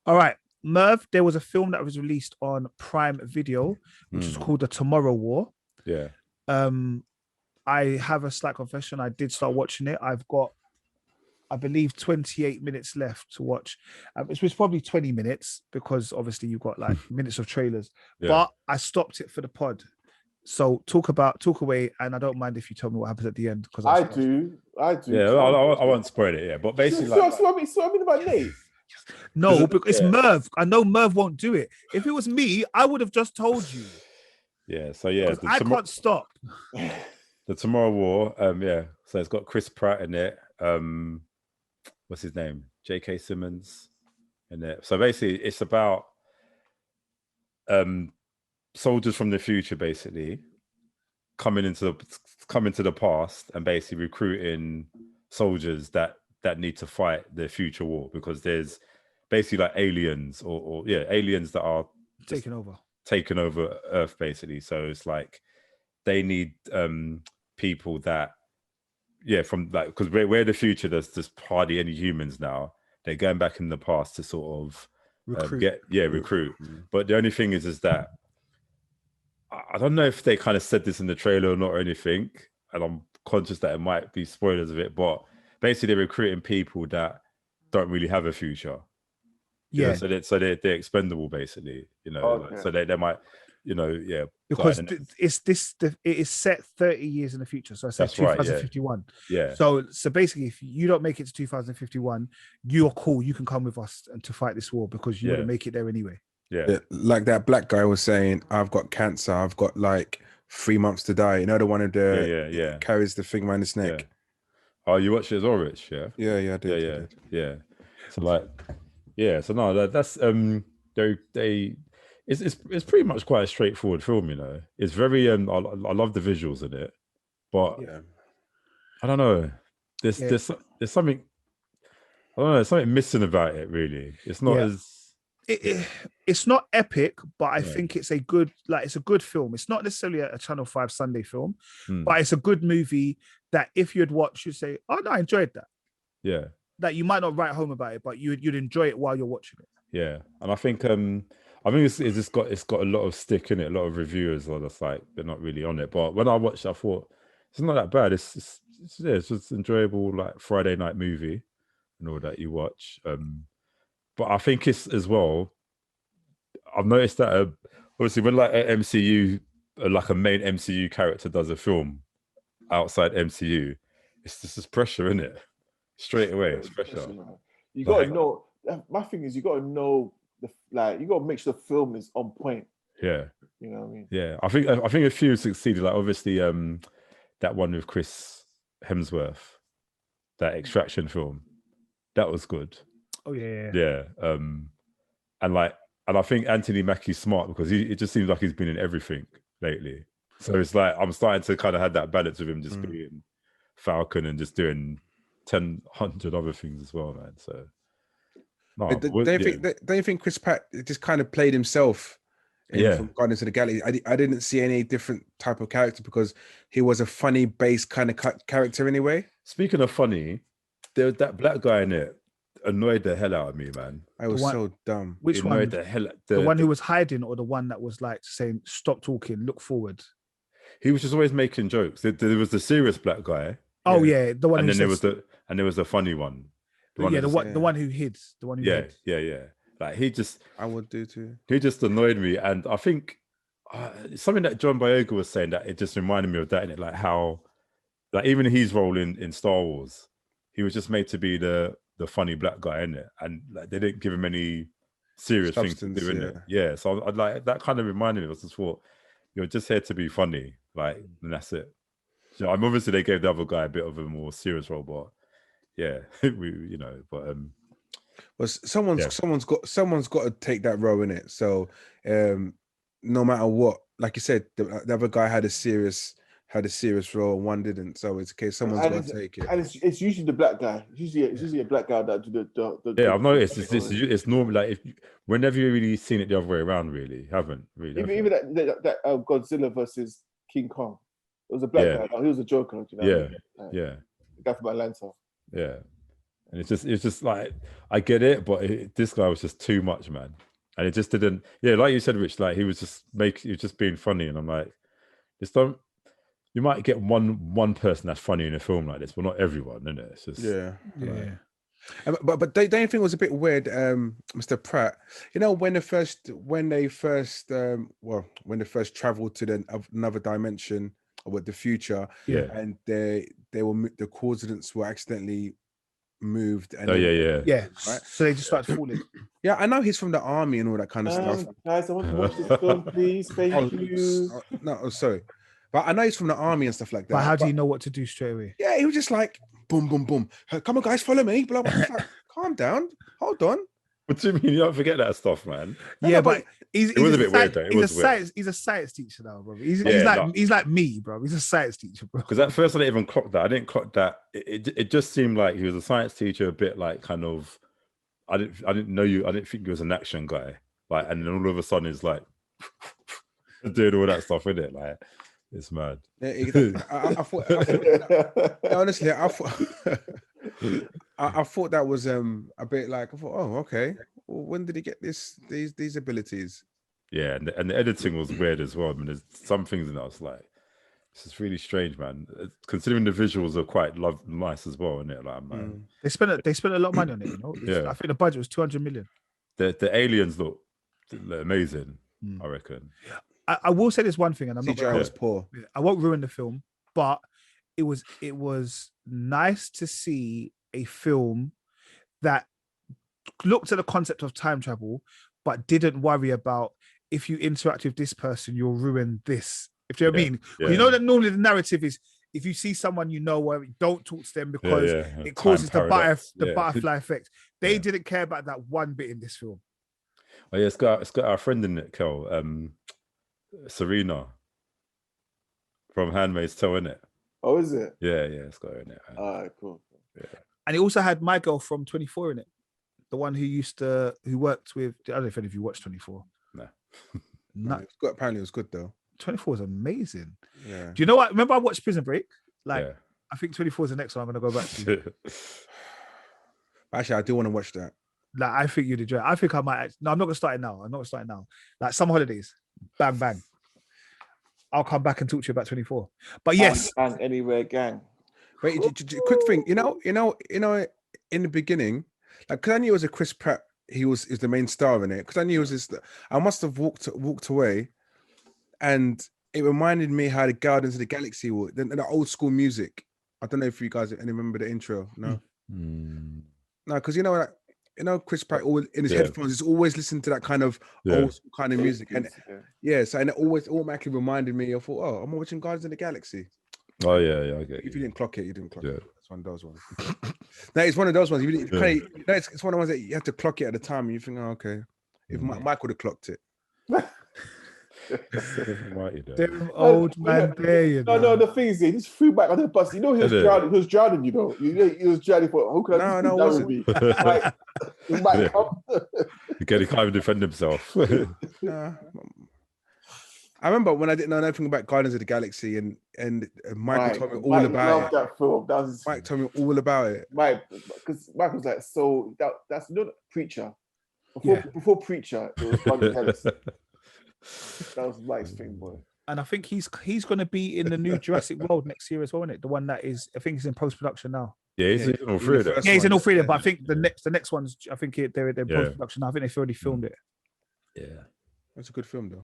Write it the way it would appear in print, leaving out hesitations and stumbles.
All right, Merv. There was a film that was released on Prime Video, which is Mm, called The Tomorrow War. yeah. Um, I have a slight confession. I did start watching it. I've got, I believe, 28 minutes left to watch. It's probably 20 minutes because obviously you've got like minutes of trailers. Yeah. But I stopped it for the pod. So talk away, and I don't mind if you tell me what happens at the end because I do. Yeah, I won't spoil it. Yeah, but basically, So I mean about Nate. No, because it's yeah. Merv. I know Merv won't do it. If it was me, I would have just told you. Yeah. So yeah, Because I can't stop. The Tomorrow War. Yeah. So it's got Chris Pratt in it. What's his name? J.K. Simmons in it. So basically, it's about soldiers from the future, basically coming into the past and basically recruiting soldiers that need to fight the future war, because there's basically like aliens or aliens that are taking over Earth, basically. So it's like they need people that from like, because we're the future, there's hardly any humans now. They're going back in the past to sort of recruit. But the only thing is that I don't know if they kind of said this in the trailer or not or anything, and I'm conscious that it might be spoilers of it, but basically they're recruiting people that don't really have a future. Yeah. So they're expendable, basically, Okay. so they might, because it is set 30 years in the future. So I said 2051. Right, yeah. So basically, if you don't make it to 2051, you're cool. You can come with us and to fight this war because you wouldn't make it there anyway. Yeah. Like that black guy was saying, I've got cancer. I've got like 3 months to die. You know, the one who carries the thing around his neck. Yeah. Oh, you watched it as well, Rich? Yeah. Yeah, I did. Yeah. So like, so no, that's it's pretty much quite a straightforward film. It's very I love the visuals in it, but I don't know. There's something, I don't know. There's something missing about it. Really, it's not as. It's not epic, but I think it's a good film. It's not necessarily a Channel 5 Sunday film, but it's a good movie that if you'd watch, you'd say, "Oh no, I enjoyed that." Yeah, that you might not write home about it, but you'd enjoy it while you're watching it. Yeah, and I think it's got a lot of stick in it. A lot of reviewers are just like they're not really on it. But when I watched it, I thought it's not that bad. It's just enjoyable, like Friday night movie and all that you watch. But I think it's as well. I've noticed that obviously when like an MCU, like a main MCU character does a film outside MCU, it's just this pressure in it straight away. It's pressure. You gotta know. My thing is, you gotta know you gotta make sure the film is on point. Yeah, you know what I mean. Yeah, I think a few succeeded. Like obviously, that one with Chris Hemsworth, that Extraction film, that was good. Oh yeah. And I think Anthony Mackie's smart because it just seems like he's been in everything lately. So it's like I'm starting to kind of have that balance of him just being Falcon and just doing 100 other things as well, man. So no, don't you think Chris Pratt just kind of played himself from Guardians of the Galaxy? I didn't see any different type of character because he was a funny based kind of character anyway. Speaking of funny, there was that black guy in it. Annoyed the hell out of me, man. I was so dumb. Which one? The one who was hiding, or the one that was like saying, "Stop talking, look forward." He was just always making jokes. There was the serious black guy. Oh yeah, the one. And then there was the funny one. The one who hid. The one who hid. Yeah. Like he just. I would do too. He just annoyed me, and I think something that John Boyega was saying that it just reminded me of that in it, like how, like even his role in Star Wars, he was just made to be the funny black guy in it, and like they didn't give him any serious things to do in it. Yeah, so I'd like that kind of reminded me. I just thought you're just here to be funny, like, and that's it. So I'm obviously they gave the other guy a bit of a more serious role, but yeah, well, someone's got to take that role in it. So no matter what, like you said, the other guy had a serious role and one didn't, so it's okay. Someone's got to take it, and it's usually the black guy. It's usually a black guy that do the I've noticed it's normal. Like whenever you really seen it the other way around, really haven't really. Even that Godzilla versus King Kong, it was a black guy. He was a Joker. You know yeah. The guy from Atlanta. Yeah, And it's just like I get it, but this guy was just too much, man. And it just didn't. Yeah, like you said, Rich. Like he was just being funny, and I'm like, just don't. You might get one person that's funny in a film like this, but not everyone, isn't it? It's just Yeah. Yeah. But don't you think it was a bit weird, Mr. Pratt? You know, when they first traveled to another dimension or with the future, Yeah. and the coordinates were accidentally moved. And Yeah. Right? So they just started falling. Yeah, I know he's from the army and all that kind of stuff. Guys, I want to watch this film, please. Thank you. Sorry, but I know he's from the army and stuff like that. But how do you know what to do straight away? Yeah, he was just like boom, boom, boom. Come on, guys, follow me. Blah, blah, blah. Calm down. Hold on. What do you mean? You don't forget that stuff, man. Yeah, but it was a bit weird, though. He's a science teacher now, bro. He's like me, bro. He's a science teacher, bro. Because at first I didn't even clock that. I didn't clock that. It just seemed like he was a science teacher, a bit like kind of. I didn't know you. I didn't think he was an action guy. Like, and then all of a sudden he's like doing all that stuff in it. Like, it's mad. Yeah, I thought honestly, I thought that was a bit like I thought, oh, okay. Well, when did he get these abilities? Yeah, and the editing was weird as well. I mean, there's some things in that I was like, this is really strange, man. Considering the visuals are quite nice as well, isn't it? Like, man, they spent a lot of money on it. You know, Yeah. I think the budget was 200 million. the aliens look amazing. I reckon. I will say this one thing, and I'm not. CGI was poor. I won't ruin the film, but it was nice to see a film that looked at the concept of time travel, but didn't worry about if you interact with this person, you'll ruin this. If you know what I mean, Yeah. you know that normally the narrative is if you see someone you know, don't talk to them because it causes the butterfly effect. They didn't care about that one bit in this film. Oh yeah, it's got our friend in it, Kel. Serena from Handmaid's Tale, in it. Oh, is it? Yeah, it's got her in it. All right, cool. Yeah. And it also had my girl from 24 in it, the one who worked with. I don't know if any of you watched 24. No, apparently it was good though. 24 is amazing. Yeah. Do you know what? Remember I watched Prison Break? I think 24 is the next one I'm gonna go back to. Actually, I do want to watch that. Like, I think you'd enjoy it. I think I might. No, I'm not gonna start it now. Like summer holidays, bang bang. I'll come back and talk to you about 24. But yes, and anywhere gang. Wait, quick thing. You know, in the beginning, like, because I knew it was a Chris Pratt. He was the main star in it. Because I knew it was this. I must have walked away, and it reminded me how the Guardians of the Galaxy were the old school music. I don't know if you guys remember the intro. No, no, because Chris Pratt always in his headphones is always listening to that kind of old school kind of music, and so and it always automatically reminded me. I thought, oh, I'm watching Guardians of the Galaxy. Oh yeah, I get If you didn't clock it, you didn't clock it. Yeah. That's one of those ones. No, it's one of those ones. It's one of the ones that you have to clock it at the time, and you think, oh, okay. If Mike would have clocked it. Them old man there, you know. No, the thing is, he just threw back on the bus. You know, he was drowning. You know, he was drowning for. Who could No, it wasn't. He might come. He can't even defend himself. I remember when I didn't know anything about Guardians of the Galaxy, and Michael told me all about it. That film. Mike told me all about it. Because Mike was like, so that's not Preacher. Before Preacher, it was Guardians of the Galaxy. That was Mike's thing, boy. And I think he's going to be in the new Jurassic World next year as well, isn't it? The one that is, I think, is in post production now. Yeah, he's in all three of them. Yeah, he's in all three of them. But I think the next ones, I think they're in post production. I think they've already filmed it. Yeah, that's a good film though.